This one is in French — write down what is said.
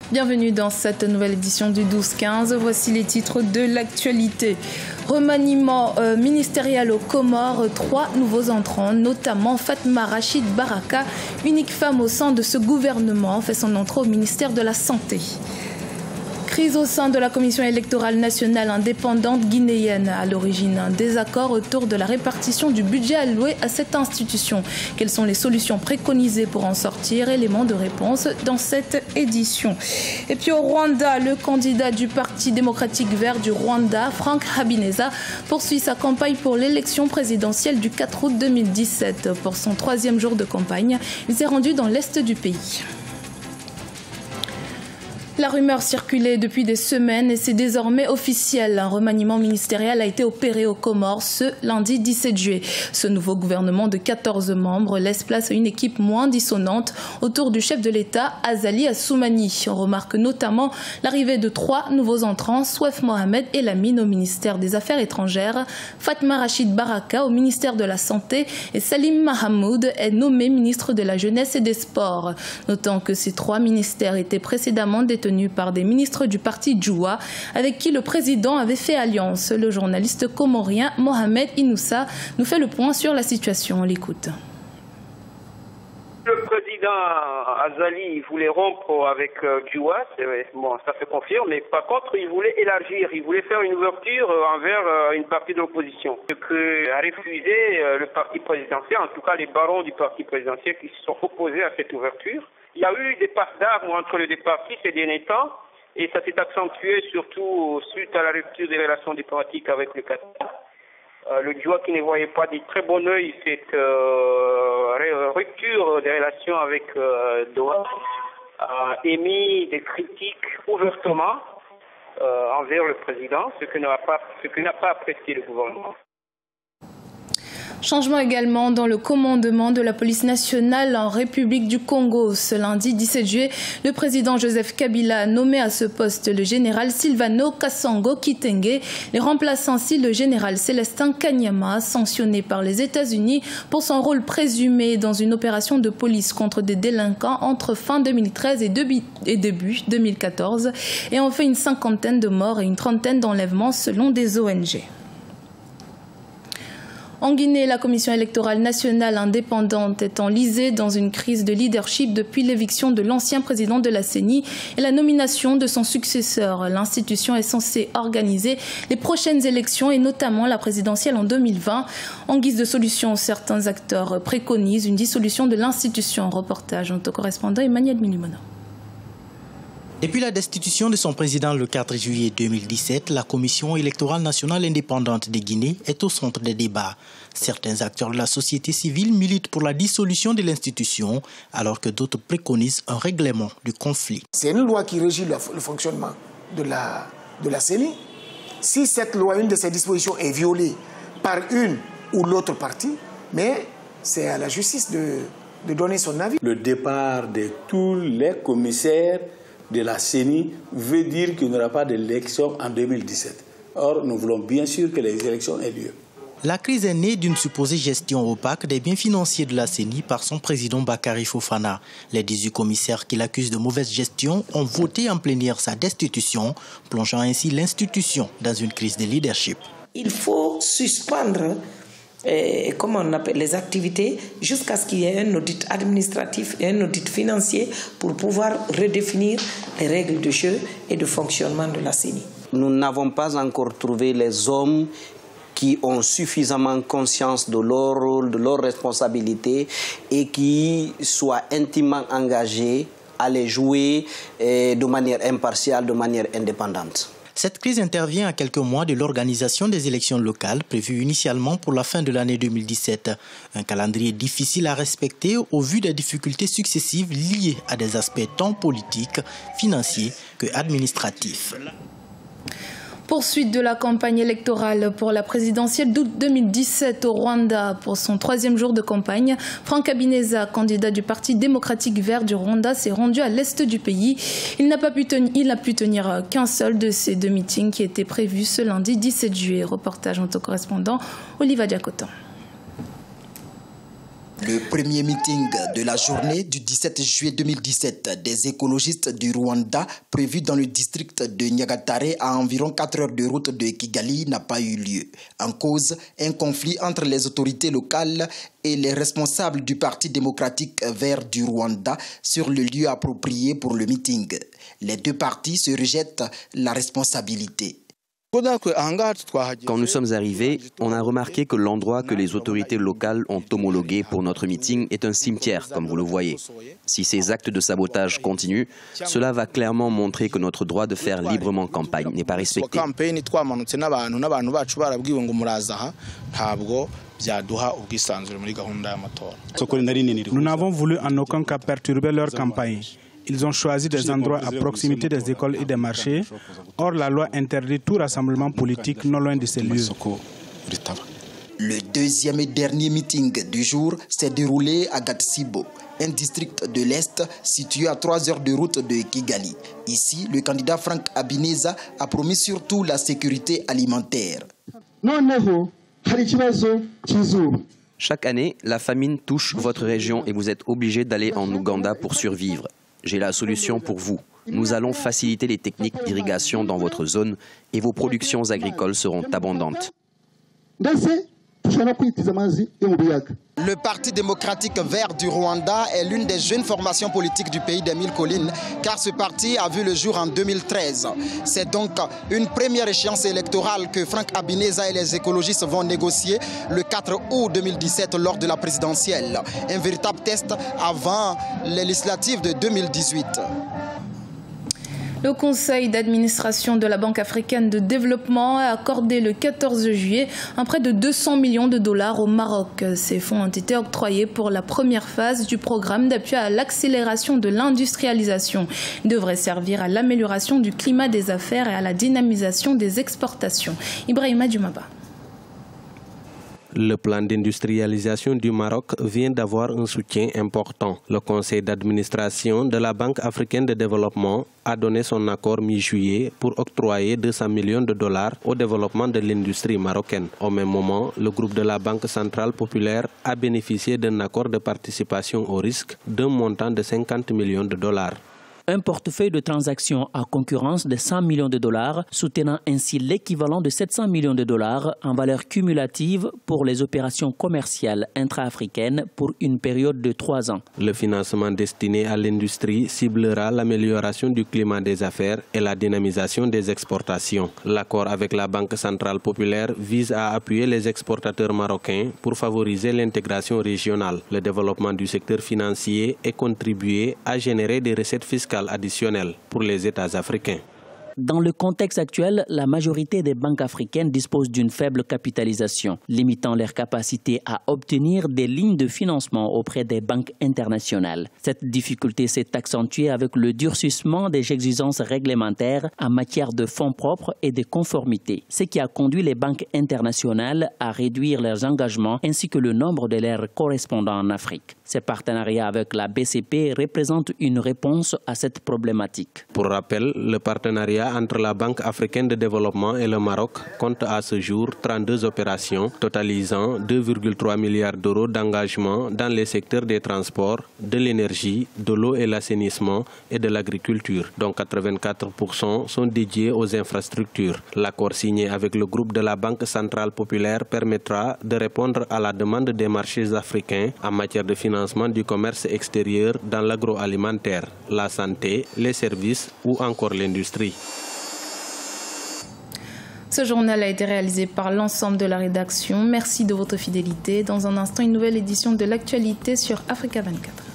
Bienvenue dans cette nouvelle édition du 12-15. Voici les titres de l'actualité. Remaniement ministériel aux Comores, 3 nouveaux entrants, notamment Fatma Rachid Baraka, unique femme au sein de ce gouvernement, fait son entrée au ministère de la Santé. Crise au sein de la Commission électorale nationale indépendante guinéenne. À l'origine, un désaccord autour de la répartition du budget alloué à cette institution. Quelles sont les solutions préconisées pour en sortir? Éléments de réponse dans cette édition. Et puis au Rwanda, le candidat du Parti démocratique vert du Rwanda, Frank Habineza, poursuit sa campagne pour l'élection présidentielle du 4 août 2017. Pour son 3e jour de campagne, il s'est rendu dans l'est du pays. La rumeur circulait depuis des semaines et c'est désormais officiel. Un remaniement ministériel a été opéré aux Comores ce lundi 17 juillet. Ce nouveau gouvernement de 14 membres laisse place à une équipe moins dissonante autour du chef de l'État, Azali Assoumani. On remarque notamment l'arrivée de 3 nouveaux entrants, Souef Mohamed Elamine au ministère des Affaires étrangères, Fatma Rachid Baraka au ministère de la Santé et Salim Mahamoud est nommé ministre de la Jeunesse et des Sports. Notons que ces 3 ministères étaient précédemment détenus par des ministres du parti Djoua, avec qui le président avait fait alliance. Le journaliste comorien Mohamed Inoussa nous fait le point sur la situation. On l'écoute. Le président Azali voulait rompre avec Djoua, bon, ça se confirme, mais par contre il voulait élargir, il voulait faire une ouverture envers une partie de l'opposition. Ce que a refusé le parti présidentiel, en tout cas les barons du parti présidentiel qui se sont opposés à cette ouverture. Il y a eu des passes d'armes entre les deux partis ces derniers temps et ça s'est accentué surtout suite à la rupture des relations diplomatiques avec le Qatar. Le Djoua qui ne voyait pas de très bon œil cette rupture des relations avec Doha a émis des critiques ouvertement envers le président, ce que n'a pas apprécié le gouvernement. Changement également dans le commandement de la police nationale en République du Congo. Ce lundi 17 juillet, le président Joseph Kabila a nommé à ce poste le général Silvano Kasongo Kitenge. Les remplace ainsi le général Célestin Kanyama, sanctionné par les États-Unis pour son rôle présumé dans une opération de police contre des délinquants entre fin 2013 et début 2014 et en fait une 50aine de morts et une 30aine d'enlèvements selon des ONG. En Guinée, la Commission électorale nationale indépendante est enlisée dans une crise de leadership depuis l'éviction de l'ancien président de la CENI et la nomination de son successeur. L'institution est censée organiser les prochaines élections et notamment la présidentielle en 2020. En guise de solution, certains acteurs préconisent une dissolution de l'institution. Reportage notre correspondant Emmanuel Milimono. Depuis la destitution de son président le 4 juillet 2017, la Commission électorale nationale indépendante de Guinée est au centre des débats. Certains acteurs de la société civile militent pour la dissolution de l'institution, alors que d'autres préconisent un règlement du conflit. C'est une loi qui régit le fonctionnement de la CENI. Si cette loi, une de ses dispositions est violée par une ou l'autre partie, mais c'est à la justice de donner son avis. Le départ de tous les commissaires de la CENI veut dire qu'il n'y aura pas d'élection en 2017. Or, nous voulons bien sûr que les élections aient lieu. La crise est née d'une supposée gestion opaque des biens financiers de la CENI par son président Bakary Fofana. Les 18 commissaires qui l'accusent de mauvaise gestion ont voté en plénière sa destitution, plongeant ainsi l'institution dans une crise de leadership. Il faut suspendre les activités jusqu'à ce qu'il y ait un audit administratif et un audit financier pour pouvoir redéfinir les règles de jeu et de fonctionnement de la CENI. Nous n'avons pas encore trouvé les hommes qui ont suffisamment conscience de leur rôle, de leurs responsabilités et qui soient intimement engagés à les jouer de manière impartiale, de manière indépendante. Cette crise intervient à quelques mois de l'organisation des élections locales prévues initialement pour la fin de l'année 2017. Un calendrier difficile à respecter au vu des difficultés successives liées à des aspects tant politiques, financiers que administratifs. Poursuite de la campagne électorale pour la présidentielle d'août 2017 au Rwanda. Pour son 3e jour de campagne, Frank Habineza, candidat du Parti démocratique vert du Rwanda, s'est rendu à l'est du pays. Il n'a pu tenir qu'un seul de ces 2 meetings qui étaient prévus ce lundi 17 juillet. Reportage notre correspondant Oliva Diakotan. Le premier meeting de la journée du 17 juillet 2017 des écologistes du Rwanda, prévu dans le district de Nyagatare à environ 4 heures de route de Kigali, n'a pas eu lieu. En cause, un conflit entre les autorités locales et les responsables du Parti démocratique vert du Rwanda sur le lieu approprié pour le meeting. Les deux partis se rejettent la responsabilité. Quand nous sommes arrivés, on a remarqué que l'endroit que les autorités locales ont homologué pour notre meeting est un cimetière, comme vous le voyez. Si ces actes de sabotage continuent, cela va clairement montrer que notre droit de faire librement campagne n'est pas respecté. Nous n'avons voulu en aucun cas perturber leur campagne. Ils ont choisi des endroits à proximité des écoles et des marchés. Or, la loi interdit tout rassemblement politique non loin de ces lieux. Le deuxième et dernier meeting du jour s'est déroulé à Gatsibo, un district de l'Est situé à 3 heures de route de Kigali. Ici, le candidat Frank Habineza a promis surtout la sécurité alimentaire. Chaque année, la famine touche votre région et vous êtes obligé d'aller en Ouganda pour survivre. J'ai la solution pour vous. Nous allons faciliter les techniques d'irrigation dans votre zone et vos productions agricoles seront abondantes. Le Parti démocratique vert du Rwanda est l'une des jeunes formations politiques du pays des 1000 collines, car ce parti a vu le jour en 2013. C'est donc une première échéance électorale que Frank Habineza et les écologistes vont négocier le 4 août 2017 lors de la présidentielle. Un véritable test avant les législatives de 2018. Le conseil d'administration de la Banque africaine de développement a accordé le 14 juillet un prêt de 200 millions de dollars au Maroc. Ces fonds ont été octroyés pour la première phase du programme d'appui à l'accélération de l'industrialisation. Ils devraient servir à l'amélioration du climat des affaires et à la dynamisation des exportations. Ibrahima Djoumaba. Le plan d'industrialisation du Maroc vient d'avoir un soutien important. Le conseil d'administration de la Banque africaine de développement a donné son accord mi-juillet pour octroyer 200 millions de dollars au développement de l'industrie marocaine. Au même moment, le groupe de la Banque centrale populaire a bénéficié d'un accord de participation au risque d'un montant de 50 millions de dollars. Un portefeuille de transactions à concurrence de 100 millions de dollars, soutenant ainsi l'équivalent de 700 millions de dollars en valeur cumulative pour les opérations commerciales intra-africaines pour une période de 3 ans. Le financement destiné à l'industrie ciblera l'amélioration du climat des affaires et la dynamisation des exportations. L'accord avec la Banque centrale populaire vise à appuyer les exportateurs marocains pour favoriser l'intégration régionale, le développement du secteur financier et contribuer à générer des recettes fiscales additionnelles pour les États africains. Dans le contexte actuel, la majorité des banques africaines disposent d'une faible capitalisation, limitant leur capacité à obtenir des lignes de financement auprès des banques internationales. Cette difficulté s'est accentuée avec le durcissement des exigences réglementaires en matière de fonds propres et de conformité, ce qui a conduit les banques internationales à réduire leurs engagements ainsi que le nombre de leurs correspondants en Afrique. Ces partenariats avec la BCP représentent une réponse à cette problématique. Pour rappel, le partenariat entre la Banque africaine de développement et le Maroc compte à ce jour 32 opérations, totalisant 2,3 milliards d'euros d'engagement dans les secteurs des transports, de l'énergie, de l'eau et l'assainissement et de l'agriculture, dont 84% sont dédiés aux infrastructures. L'accord signé avec le groupe de la Banque centrale populaire permettra de répondre à la demande des marchés africains en matière de financement du commerce extérieur dans l'agroalimentaire, la santé, les services ou encore l'industrie. Ce journal a été réalisé par l'ensemble de la rédaction. Merci de votre fidélité. Dans un instant, une nouvelle édition de l'actualité sur Africa 24.